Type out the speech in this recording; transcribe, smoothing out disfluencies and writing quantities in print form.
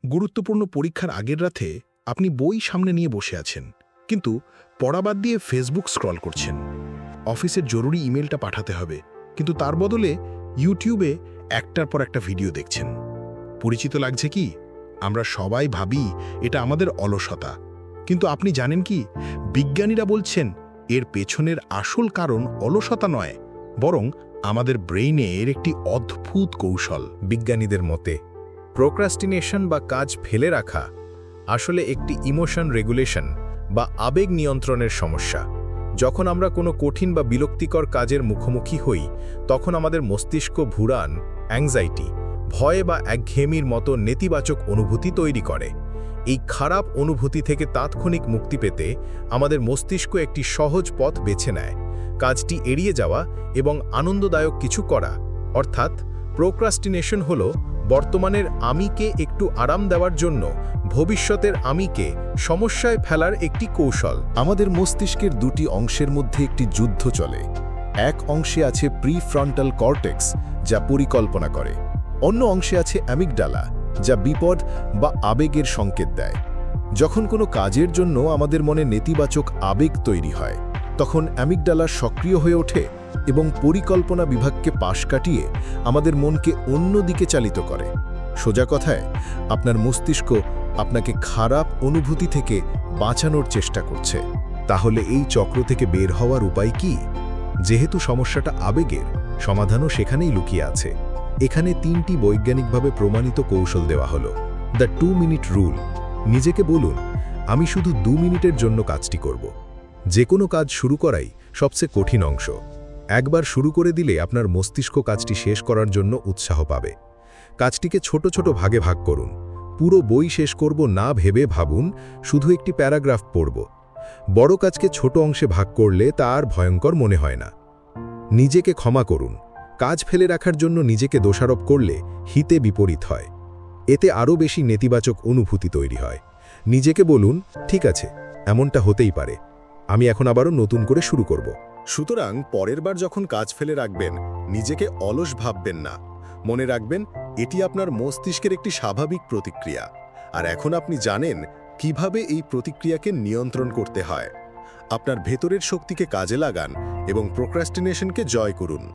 গুরুত্বপূর্ণ পরীক্ষার আগের রাতে আপনি বই সামনে নিয়ে বসে আছেন, কিন্তু পড়া বাদ দিয়ে ফেসবুক স্ক্রল করছেন। অফিসের জরুরি ইমেলটা পাঠাতে হবে, কিন্তু তার বদলে ইউটিউবে একটার পর একটা ভিডিও দেখছেন। পরিচিত লাগছে কি? আমরা সবাই ভাবি এটা আমাদের অলসতা, কিন্তু আপনি জানেন কি, বিজ্ঞানীরা বলছেন এর পেছনের আসল কারণ অলসতা নয়, বরং আমাদের ব্রেইনের একটি অদ্ভুত কৌশল। বিজ্ঞানীদের মতে প্রোক্রাস্টিনেশন বা কাজ ফেলে রাখা আসলে একটি ইমোশন রেগুলেশন বা আবেগ নিয়ন্ত্রণের সমস্যা। যখন আমরা কোনো কঠিন বা বিরক্তিকর কাজের মুখোমুখি হই, তখন আমাদের মস্তিষ্ক ভুরান, অ্যাংজাইটি, ভয় বা একঘেয়েমির মতো নেতিবাচক অনুভূতি তৈরি করে। এই খারাপ অনুভূতি থেকে তাৎক্ষণিক মুক্তি পেতে আমাদের মস্তিষ্ক একটি সহজ পথ বেছে নেয়: কাজটি এড়িয়ে যাওয়া এবং আনন্দদায়ক কিছু করা। অর্থাৎ প্রোক্রাস্টিনেশন হলো বর্তমানের আমিকে একটু আরাম দেওয়ার জন্য ভবিষ্যতের আমিকে সমস্যায় ফেলার একটি কৌশল। আমাদের মস্তিষ্কের দুটি অংশের মধ্যে একটি যুদ্ধ চলে। এক অংশে আছে প্রিফ্রন্টাল কর্টেক্স, যা পরিকল্পনা করে। অন্য অংশে আছে অ্যামিগডালা, যা বিপদ বা আবেগের সংকেত দেয়। যখন কোনো কাজের জন্য আমাদের মনে নেতিবাচক আবেগ তৈরি হয়, তখন অ্যামিগডালা সক্রিয় হয়ে ওঠে এবং পরিকল্পনা বিভাগকে পাশ কাটিয়ে আমাদের মনকে অন্য দিকে চালিত করে। সোজা কথায়, আপনার মস্তিষ্ক আপনাকে খারাপ অনুভূতি থেকে বাঁচানোর চেষ্টা করছে। তাহলে এই চক্র থেকে বের হওয়ার উপায় কি? যেহেতু সমস্যাটা আবেগের, সমাধানও সেখানেই লুকিয়ে আছে। এখানে 3টি বৈজ্ঞানিকভাবে প্রমাণিত কৌশল দেওয়া হলো। দ্য 2-মিনিট রুল। নিজেকে বলুন, আমি শুধু 2 মিনিটের জন্য কাজটি করব। যে কোনো কাজ শুরু করাই সবচেয়ে কঠিন অংশ। একবার শুরু করে দিলে আপনার মস্তিষ্ক কাজটি শেষ করার জন্য উৎসাহ পাবে। কাজটিকে ছোট ছোট ভাগে ভাগ করুন। পুরো বই শেষ করব না ভেবে ভাবুন, শুধু একটি প্যারাগ্রাফ পড়ব। বড় কাজকে ছোট অংশে ভাগ করলে তা আর ভয়ঙ্কর মনে হয় না। নিজেকে ক্ষমা করুন। কাজ ফেলে রাখার জন্য নিজেকে দোষারোপ করলে হিতে বিপরীত হয়। এতে আরও বেশি নেতিবাচক অনুভূতি তৈরি হয়। নিজেকে বলুন, ঠিক আছে, এমনটা হতেই পারে, আমি এখন আবারও নতুন করে শুরু করব। সুতরাং পরের বার যখন কাজ ফেলে রাখবেন, নিজেকে অলস ভাববেন না। মনে রাখবেন, এটি আপনার মস্তিষ্কের একটি স্বাভাবিক প্রতিক্রিয়া। আর এখন আপনি জানেন কিভাবে এই প্রতিক্রিয়াকে নিয়ন্ত্রণ করতে হয়। আপনার ভেতরের শক্তিকে কাজে লাগান এবং প্রোক্রাস্টিনেশনকে জয় করুন।